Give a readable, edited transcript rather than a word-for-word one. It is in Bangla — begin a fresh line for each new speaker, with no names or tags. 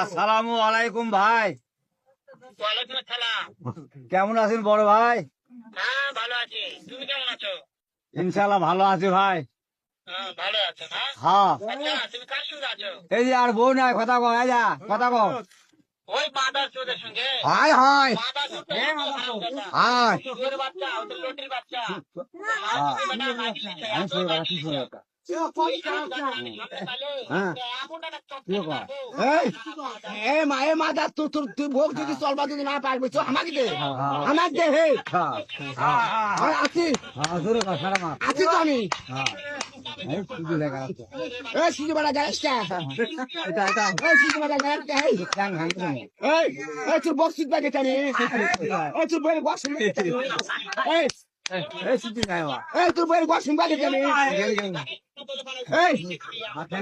আসসালামু আলাইকুম ভাই।
ওয়ালাইকুম আসসালাম।
কেমন আছেন বড় ভাই?
হ্যাঁ ভালো আছি, তুমি কেমন আছো?
ইনশাল্লাহ ভালো আছি ভাই।
হ্যাঁ ভালো আছো না?
হ্যাঁ,
আচ্ছা তুমি কার সঙ্গে আছো?
এই যে আর বউ নাই, কথা কও, এই যা কথা কও।
ওই মাদার চোদের সঙ্গে।
হায় হায়
মাদার চোদ তো হারামজাদা।
হায়।
চোরের বাচ্চা, ওদের লটির বাচ্চা।
হ্যাঁ।
বেটা মাগি দিছে,
আমি
এত
সেই কথা
মাগি
কি
দিছে।
শুনে
ওই সাবধান আমি সামনে তালে,
হ্যাঁ।
এমন একটা চোদ
কি কও?
মারবো।
এ মাদা তুই ভোগ যদি চলবা যদি না পারবি তো আমাকে দে আমাকে দে হে আমি আছি
জোরে কও, সারা মার।
আছি তো আমি
এই শুধু লেখা আছে।
এ সিজি বাড়া গাছটা
এটা
এ সিজি বাড়া গাছটা হে
গান গান করে।
এই এই তোর বক্সিট বাগে টানি এই তোর বইয়ের বক্সিট এই
এই শুধু নাই বা।
এই তোর বইয়ের বক্সিট বাগে টানি
গেল গেল।
এই
হাতে